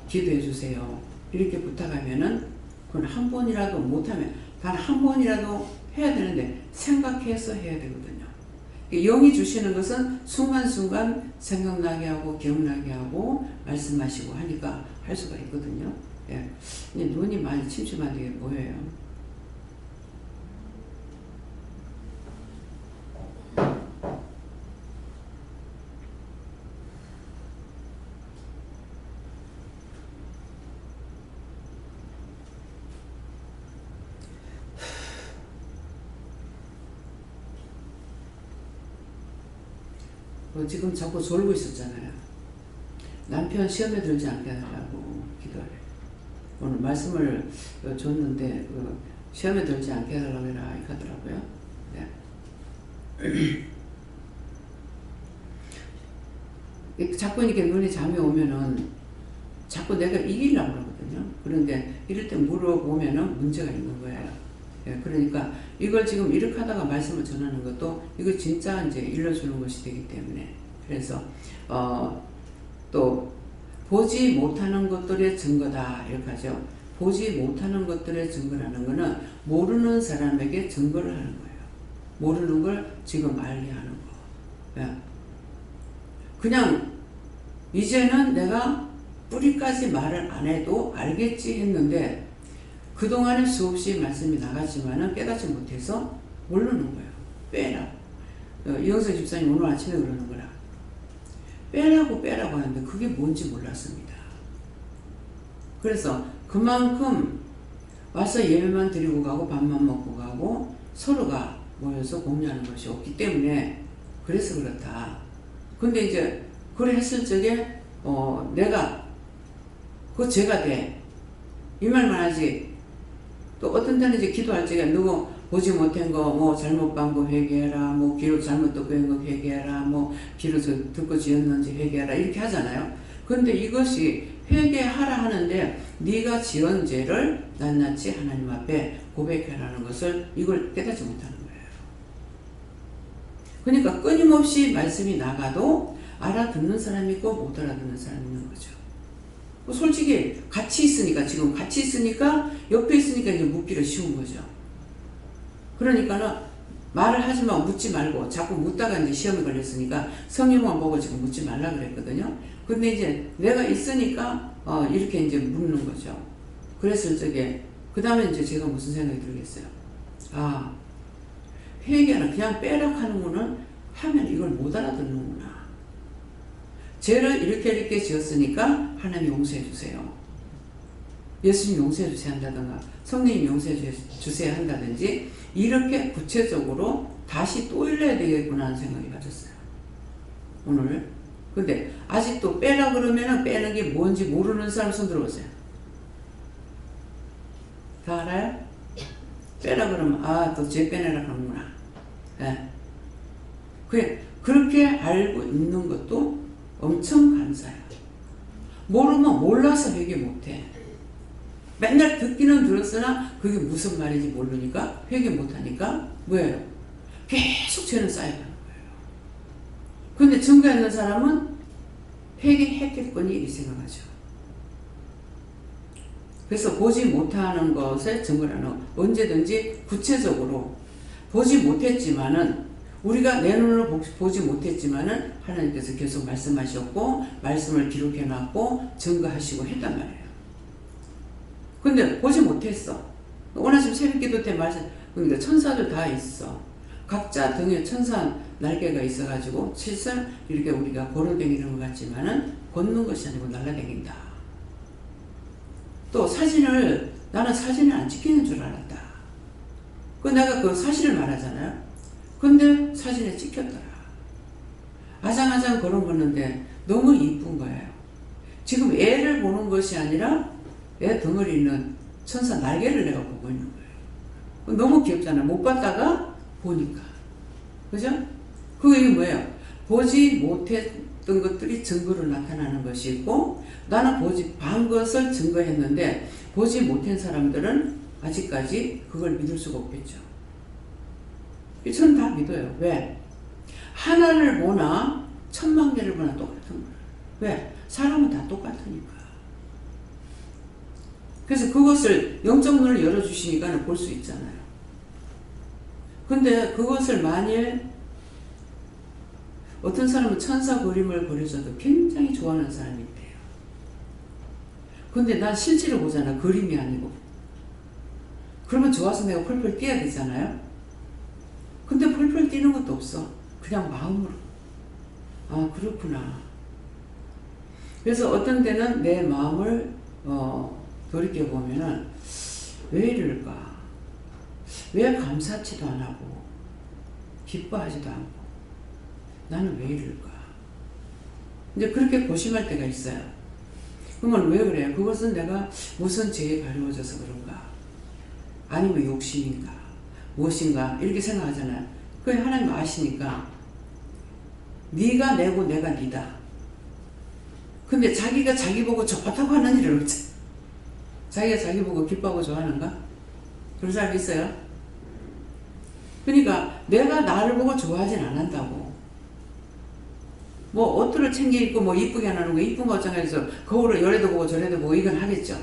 기도해 주세요. 이렇게 부탁하면은 그건 한 번이라도 못하면 단 한 번이라도 해야 되는데 생각해서 해야 되거든요. 영이 주시는 것은 순간순간 생각나게 하고 기억나게 하고 말씀하시고 하니까 할 수가 있거든요. 예. 눈이 많이 침침한데 이게 뭐예요? 지금 자꾸 졸고 있었잖아요. 남편 시험에 들지 않게 하라고 기도하래. 오늘 말씀을 줬는데 시험에 들지 않게 하라고 해라 하더라고요. 네. 자꾸 이렇게 눈에 잠이 오면은 자꾸 내가 이기려고 그러거든요. 그런데 이럴 때 물어보면은 문제가 있는 거예요. 예, 그러니까 이걸 지금 이렇게 하다가 말씀을 전하는 것도 이거 진짜 이제 일러주는 것이 되기 때문에 그래서 또 보지 못하는 것들의 증거다 이렇게 하죠. 보지 못하는 것들의 증거라는 것은 모르는 사람에게 증거를 하는 거예요. 모르는 걸 지금 알게 하는 거. 예. 그냥 이제는 내가 뿌리까지 말을 안 해도 알겠지 했는데 그동안에 수없이 말씀이 나갔지만은 깨닫지 못해서 모르는 거예요. 빼라. 이영석 집사님 오늘 아침에 그러는 거라. 빼라고 하는데 그게 뭔지 몰랐습니다. 그래서 그만큼 와서 예배만 드리고 가고 밥만 먹고 가고 서로가 모여서 공유하는 것이 없기 때문에 그래서 그렇다. 근데 이제 그래 했을 적에 내가 그 죄가 돼. 이 말만 하지. 또 어떤 때는 이제 기도할 적에 누구 보지 못한 거 뭐 잘못 본 거 회개해라, 뭐 귀로 잘못 듣고 있는 거 회개해라, 뭐 귀로 듣고 지었는지 회개해라 이렇게 하잖아요. 그런데 이것이 회개하라 하는데 네가 지은 죄를 낱낱이 하나님 앞에 고백하라는 것을 이걸 깨닫지 못하는 거예요. 그러니까 끊임없이 말씀이 나가도 알아듣는 사람이 있고 못 알아듣는 사람이 있는 거죠. 솔직히 지금 같이 있으니까 옆에 있으니까 이제 묻기가 쉬운 거죠. 그러니까는 말을 하지만 묻지 말고 자꾸 묻다가 이제 시험에 걸렸으니까 성경만 보고 지금 묻지 말라 그랬거든요. 근데 이제 내가 있으니까 이렇게 이제 묻는 거죠. 그랬을 적에 그 다음에 이제 제가 무슨 생각이 들겠어요. 회개하는 그냥 빼라고 하는 거는 하면 이걸 못 알아듣는구나. 죄를 이렇게 지었으니까 하나님 용서해 주세요. 예수님 용서해 주세요 한다든가 성령님 용서해 주세요 한다든지 이렇게 구체적으로 다시 또 일러야 되겠구나 하는 생각이 가졌어요. 오늘. 근데 아직도 빼라 그러면은 빼는 게 뭔지 모르는 사람 손 들어보세요. 다 알아요? 빼라 그러면 또 쟤 빼내라 그러는구나. 예. 그렇게 알고 있는 것도 엄청 감사해요. 모르면 몰라서 회개 못해. 맨날 듣기는 들었으나 그게 무슨 말인지 모르니까 회개 못하니까 뭐예요? 계속 죄는 쌓여가는 거예요. 근데 증거 있는 사람은 회개했겠거니 이렇게 생각하죠. 그래서 보지 못하는 것에 증거라는 언제든지 구체적으로 보지 못했지만은 우리가 내 눈으로 보지 못했지만은 하나님께서 계속 말씀하셨고 말씀을 기록해놨고 증거하시고 했단 말이에요. 근데 보지 못했어. 오늘 아침 새벽기도 때 말씀 그러니까 천사들 다 있어. 각자 등에 천사 날개가 있어가지고 실상 이렇게 우리가 걸어다니는 것 같지만은 걷는 것이 아니고 날아다닌다. 또 나는 사진을 안 찍히는 줄 알았다. 내가 그 사실을 말하잖아요. 근데 사진에 찍혔더라. 아장아장 걸어보는데 너무 이쁜 거예요. 지금 애를 보는 것이 아니라 애 덩어리 있는 천사 날개를 내가 보고 있는 거예요. 너무 귀엽잖아. 못 봤다가 보니까. 그죠? 그게 뭐예요? 보지 못했던 것들이 증거로 나타나는 것이고 나는 본 것을 증거했는데 보지 못한 사람들은 아직까지 그걸 믿을 수가 없겠죠. 저는 다 믿어요. 왜? 하나를 보나 천만 개를 보나 똑같은 거예요. 왜? 사람은 다 똑같으니까. 그래서 그것을 영적 눈을 열어주시니까 볼 수 있잖아요. 근데 그것을 만일 어떤 사람은 천사 그림을 그려줘도 굉장히 좋아하는 사람이 있대요. 근데 난 실제로 보잖아. 그림이 아니고. 그러면 좋아서 내가 펄펄 뛰어야 되잖아요. 근데 펄펄 뛰는 것도 없어. 그냥 마음으로. 그렇구나. 그래서 어떤 때는 내 마음을 돌이켜보면은 왜 이럴까? 왜 감사치도 안 하고 기뻐하지도 않고 나는 왜 이럴까? 이제 그렇게 고심할 때가 있어요. 그러면 왜 그래요? 그것은 내가 무슨 죄에 가려워져서 그런가? 아니면 욕심인가? 무엇인가? 이렇게 생각하잖아요. 그게 하나님 아시니까 네가 내고 내가 니다. 근데 자기가 자기 보고 좋다고 하는 일은 없지. 자기가 자기 보고 기뻐하고 좋아하는가? 그런 사람이 있어요? 그러니까 내가 나를 보고 좋아하진 않는다고. 뭐 옷들을 챙겨 입고 뭐 이쁘게 안 하는 거 이쁜 거 마찬가지죠. 거울을 열에도 보고 저래도 보고 이건 하겠죠.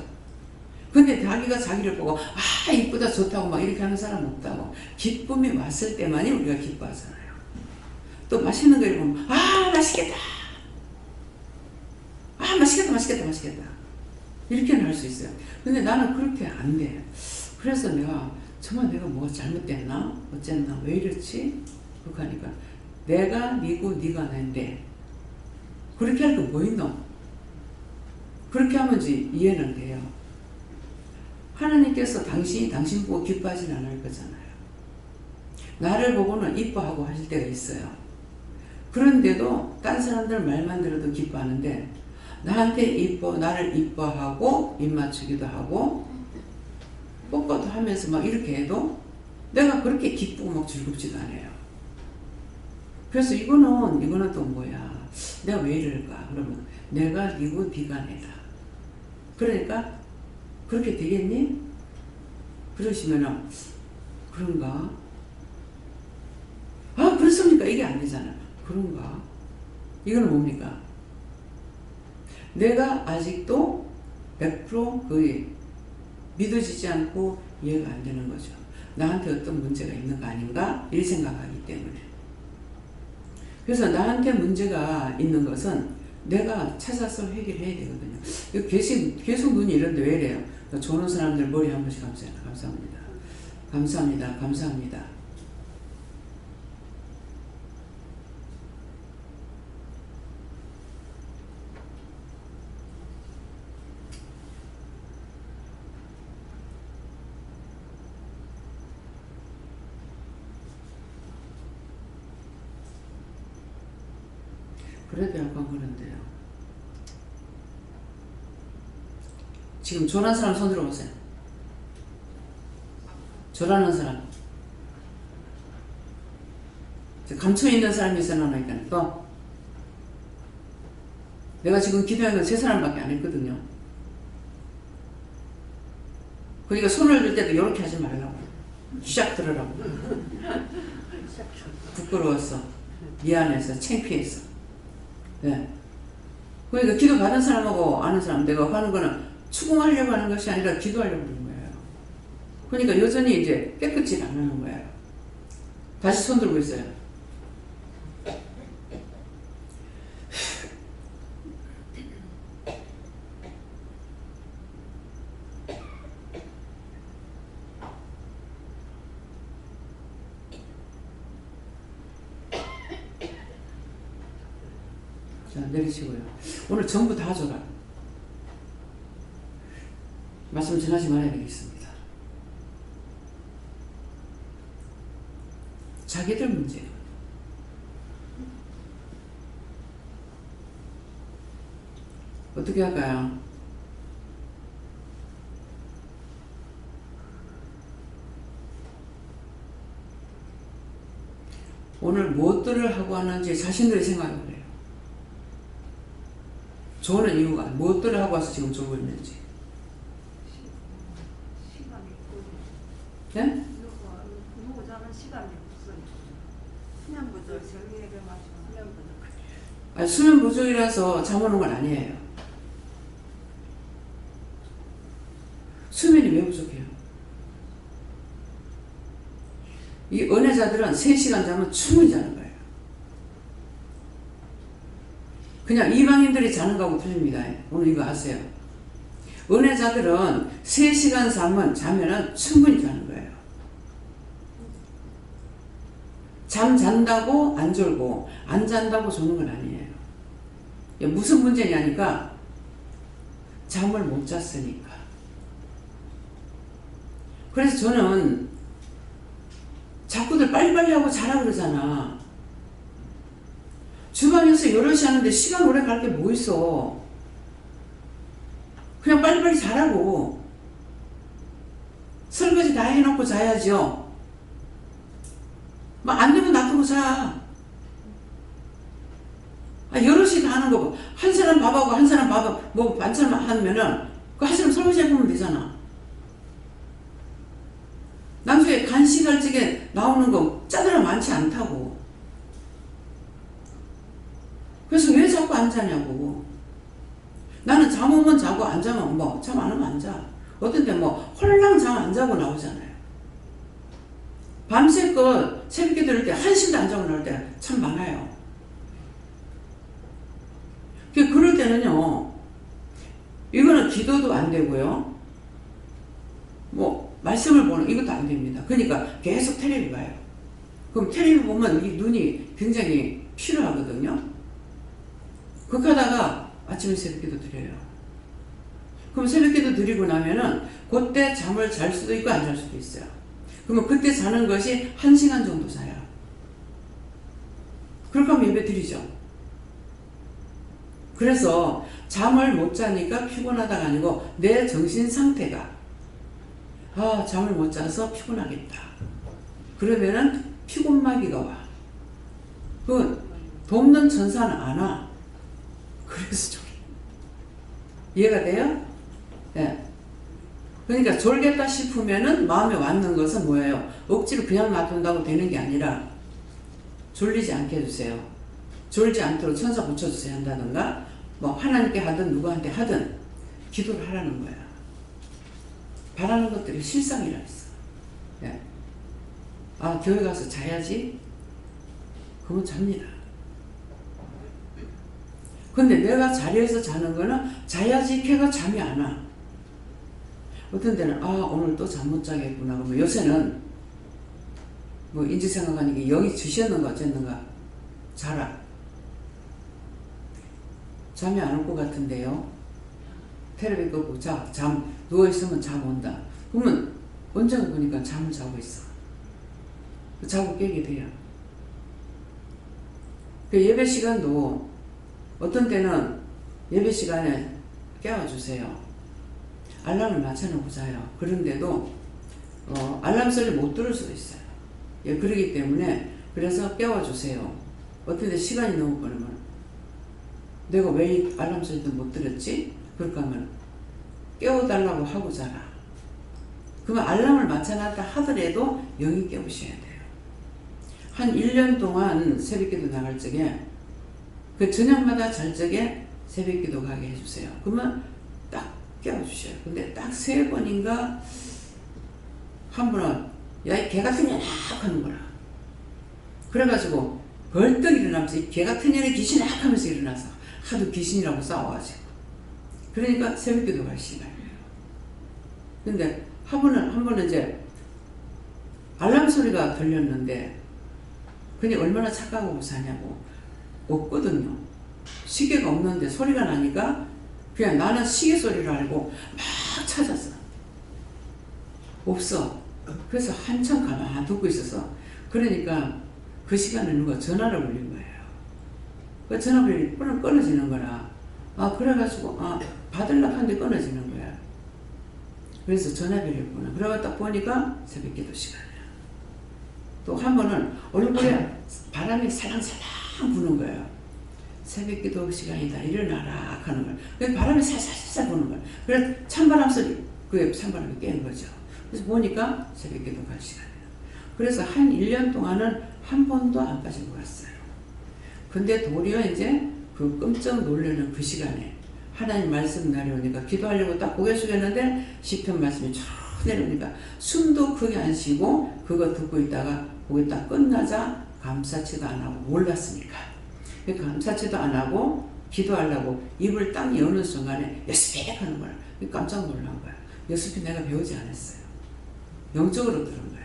근데 자기가 자기를 보고 이쁘다 좋다고 막 이렇게 하는 사람 없다고. 기쁨이 왔을 때만이 우리가 기뻐하잖아요. 또 맛있는 거 입으면 맛있겠다. 맛있겠다. 이렇게는 할 수 있어요. 근데 나는 그렇게 안 돼. 그래서 정말 내가 뭐가 잘못됐나? 어쨌나? 왜 이렇지? 그렇게 하니까 내가 니고 니가 난데 그렇게 할 거 뭐 있노? 그렇게 하면 이해는 돼요. 하나님께서 당신이 당신 보고 기뻐하진 않을 거잖아요. 나를 보고는 이뻐하고 하실 때가 있어요. 그런데도 딴 사람들 말만 들어도 기뻐하는데 나한테 나를 이뻐하고 입맞추기도 하고 뽀뽀도 하면서 막 이렇게 해도 내가 그렇게 기쁘고 막 즐겁지도 않아요. 그래서 이거는 또 뭐야? 내가 왜 이럴까? 그러면 내가 니고 니가 내다. 그러니까 그렇게 되겠니? 그러시면은 그런가? 그렇습니까? 이게 안 되잖아. 그런가? 이거는 뭡니까? 내가 아직도 100% 거의 믿어지지 않고 이해가 안 되는 거죠. 나한테 어떤 문제가 있는 거 아닌가? 이렇게 생각하기 때문에. 그래서 나한테 문제가 있는 것은 내가 찾아서 해결해야 되거든요. 계속 눈이 이런데 왜 이래요? 조는 사람들 머리 한 번씩 감싸요. 감사합니다. 그래도 약간 그런데요. 지금 졸한 사람 손 들어보세요. 졸하는 사람. 감춰 있는 사람이 있어나니까 또 내가 지금 기도한 건 3사람밖에 안 했거든요. 그러니까 손을 들 때도 이렇게 하지 말라고. 샥 들으라고. 부끄러웠어. 미안해서. 창피했어. 네. 그러니까 기도 받은 사람하고 아는 사람 내가 하는 거는 추궁하려고 하는 것이 아니라 기도하려고 하는 거예요. 그러니까 여전히 이제 깨끗이 안 하는 거예요. 다시 손 들고 있어요. 자, 내리시고요. 오늘 전부 다 줘라. 말씀 전하지 말아야 되겠습니다. 자기들 문제예요. 어떻게 할까요? 오늘 무엇들을 하고 하는지 자신들이 생각을 해요. 저는 이유가 무엇들을 하고 와서 지금 졸고 있는지. 시간이 없고. 네? 공부자는 시간이 없어요. 수면 부족, 저희에게 맞춰 수면 부족. 아니, 수면 부족이라서 잠 오는 건 아니에요. 수면이 왜 부족해요? 이 은혜자들은 3시간 자면 충분히 자는 거예요. 그냥 이방인들이 자는 거하고 틀립니다. 오늘 이거 아세요? 은혜자들은 3시간 자면은 충분히 자는 거예요. 잠 잔다고 안 졸고 안 잔다고 조는 건 아니에요. 무슨 문제냐니까 잠을 못 잤으니까. 그래서 저는 자꾸들 빨리빨리 하고 자라 그러잖아. 주방에서 여럿이 하는데 시간 오래 갈 게 뭐 있어. 그냥 빨리빨리 자라고. 설거지 다 해놓고 자야죠. 막 안 되면 놔두고 자. 여럿이 다 하는 거. 한 사람 밥하고 한 사람 밥, 뭐 반찬만 하면은 그 한 사람 설거지 해보면 되잖아. 나중에 간식할 적에 나오는 거 짜들어 많지 않다고. 그래서 왜 자꾸 안 자냐고. 나는 잠 오면 자고 안 자면 뭐 잠 안 오면 안 자. 어떤 때 뭐 홀랑 잠 안 자고 나오잖아요. 밤새껏 새벽에 들을 때 한심도 안 자고 나올 때 참 많아요. 그럴 때는요, 이거는 기도도 안 되고요, 뭐 말씀을 보는 이것도 안 됩니다. 그러니까 계속 텔레비 봐요. 그럼 텔레비 보면 이 눈이 굉장히 피로하거든요. 그렇게 하다가 아침에 새벽기도 드려요. 그럼 새벽기도 드리고 나면은 그때 잠을 잘 수도 있고 안 잘 수도 있어요. 그러면 그때 자는 것이 1시간 정도 자요. 그렇게 하면 예배 드리죠. 그래서 잠을 못 자니까 피곤하다가 아니고 내 정신 상태가 잠을 못 자서 피곤하겠다. 그러면은 피곤마비가 와. 그 돕는 천사는 안 와. 그래서 졸려. 이해가 돼요? 네. 그러니까 졸겠다 싶으면은 마음에 왔는 것은 뭐예요? 억지로 그냥 놔둔다고 되는 게 아니라 졸리지 않게 해주세요. 졸지 않도록 천사 붙여주세요 한다든가, 뭐 하나님께 하든 누구한테 하든 기도를 하라는 거야. 바라는 것들이 실상이라 했어. 네. 교회 가서 자야지? 그러면 잡니다. 근데 내가 자리에서 자는 거는 자야지 걔가 잠이 안 와. 어떤 때는 오늘 또 잠 못 자겠구나. 그러면 요새는 뭐 인지생각하니까 영이 주셨는가 어쨌는가 자라. 잠이 안 올 것 같은데요. 텔레비 끄고 잠 누워있으면 잠 온다. 그러면 언젠가 보니까 잠을 자고 있어. 자고 깨게 돼요. 그 예배 시간도 어떤 때는 예배 시간에 깨워주세요. 알람을 맞춰놓고 자요. 그런데도 알람 소리를 못 들을 수도 있어요. 예, 그러기 때문에 그래서 깨워주세요. 어떤 때 시간이 너무 걸리면 내가 왜 이 알람 소리도 못 들었지? 그렇게 하면 깨워달라고 하고 자라. 그러면 알람을 맞춰놨다 하더라도 영이 깨우셔야 돼요. 한 1년 동안 새벽기도 나갈 적에 그 저녁마다 잘 적에 새벽기도 가게 해주세요. 그러면 딱 깨워주셔요. 근데 딱 3번인가 한 번은 야, 이 개 같은 년아 하는 거라. 그래가지고 벌떡 일어나면서 이 개 같은 년의 귀신아 하면서 일어나서 하도 귀신이라고 싸워가지고 그러니까 새벽기도 갈 시간이에요. 근데 한 번은 이제 알람 소리가 들렸는데 그냥 얼마나 착각하고 사냐고. 없거든요. 시계가 없는데 소리가 나니까 그냥 나는 시계 소리를 알고 막 찾았어. 없어. 그래서 한참 가만히 듣고 있어서 그러니까 그 시간에 누가 전화를 올린 거예요. 그 전화벨이 끊어지는 거라. 그래가지고 받으려고 하는데 끊어지는 거야. 그래서 전화벨이 있구나. 그러고 딱 보니까 새벽기도 시간이야. 또 한 번은 얼굴에 바람이 살랑살랑 부는 거예요. 새벽기도 시간이다. 일어나라 하는 거예요. 그래서 바람이 살살살 부는 거예요. 그래서 찬바람 소리, 그게 찬바람이 깨는 거죠. 그래서 보니까 새벽기도 갈 시간이에요. 그래서 한 1년 동안은 한 번도 안 빠지고 갔어요. 근데 도리어 이제 그 끔찍 놀라는 그 시간에 하나님 말씀 내려오니까 기도하려고 딱 고개 숙였는데 시편 말씀이 쫙 내려오니까 숨도 크게 안 쉬고 그거 듣고 있다가 거기 딱 끝나자 감사치도 안 하고 몰랐으니까 감사치도 안 하고 기도하려고 입을 딱 여는 순간에 여스펙 하는 거야. 깜짝 놀란 거야. 여스펙 내가 배우지 않았어요. 영적으로 들은 거예요.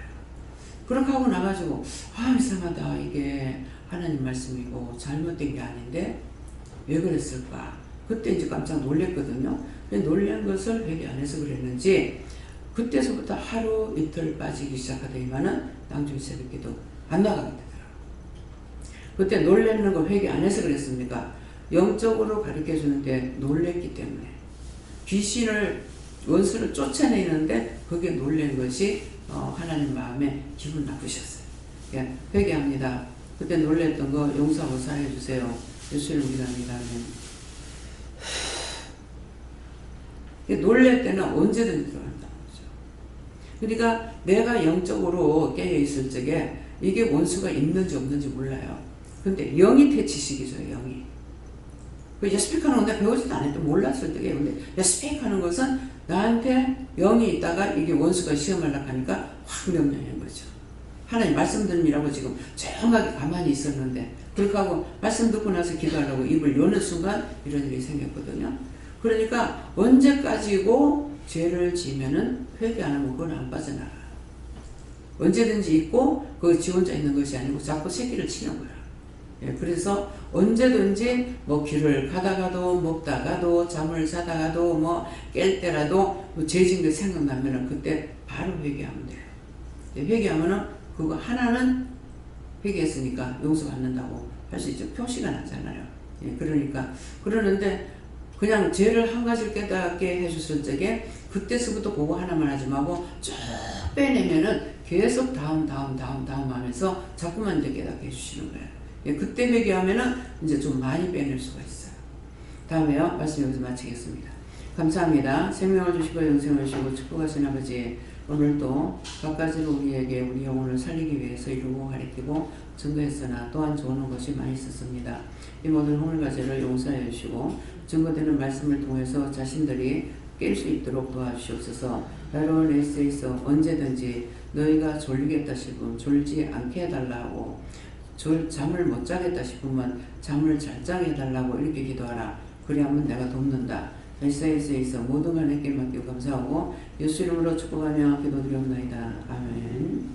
그렇게 하고 나가지고 이상하다. 이게 하나님 말씀이고 잘못된 게 아닌데 왜 그랬을까? 그때 이제 깜짝 놀랬거든요. 놀란 것을 회개 안 해서 그랬는지 그때서부터 하루 이틀 빠지기 시작하더니만은 나중에 새벽기도 안 나가게 되더라고요. 그때 놀라는 거 회개 안 해서 그랬습니까? 영적으로 가르쳐 주는데 놀랬기 때문에 귀신을 원수를 쫓아내는데 그게 놀란 것이 하나님 마음에 기분 나쁘셨어요. 예, 회개합니다. 그때 놀랬던 거 용서하고 사해 주세요. 예수를 믿습니다. 놀랄 때는 언제든지 들어간다는 거죠. 그러니까 내가 영적으로 깨어 있을 적에 이게 원수가 있는지 없는지 몰라요. 근데 영이 퇴치시키죠. 영이. 그 여스펙하는 건 내가 배우지도 않았던 몰랐을 때에 근데 여스펙하는 것은 나한테 영이 있다가 이게 원수가 시험하려고 하니까 확 명령하는 거죠. 하나님 말씀 듣느라고 지금 조용하게 가만히 있었는데 그렇게 하고 말씀 듣고 나서 기도하려고 입을 여는 순간 이런 일이 생겼거든요. 그러니까 언제까지고 죄를 지면은 회개 안 하면 그건 안 빠져나가요. 언제든지 있고 그 지 혼자 있는 것이 아니고 자꾸 새끼를 치는 거야. 예, 그래서 언제든지 뭐 길을 가다가도 먹다가도 잠을 자다가도 뭐 깰 때라도 뭐 죄진 게 생각나면은 그때 바로 회개하면 돼요. 회개하면은 그거 하나는 회개했으니까 용서받는다고 할 수 있죠. 표시가 나잖아요. 예, 그러니까 그러는데 그냥 죄를 한 가지를 깨닫게 해줬을 적에 그때서부터 그거 하나만 하지 말고 쭉 빼내면은 계속 다음 하면서 자꾸만 이제 깨닫게 해주시는 거예요. 예, 그때 회개하면은 이제 좀 많이 빼낼 수가 있어요. 다음에요. 말씀 여기서 마치겠습니다. 감사합니다. 생명을 주시고 영생을 주시고 축복하신 아버지, 오늘도 갖가지로 우리에게 우리 영혼을 살리기 위해서 이루고 가리키고 증거했으나 또한 좋은 것이 많이 있었습니다. 이 모든 허물과제를 용서해 주시고 증거되는 말씀을 통해서 자신들이 깰 수 있도록 도와주시옵소서. 바로 레이스에서 언제든지 너희가 졸리겠다 싶으면 졸지 않게 해달라고, 잠을 못 자겠다 싶으면 잠을 잘 자게 해달라고 이렇게 기도하라. 그리하면 내가 돕는다. 엘사에서 모든 걸 내게 맡기고 감사하고 예수 이름으로 축복하며 기도드리옵나이다. 아멘.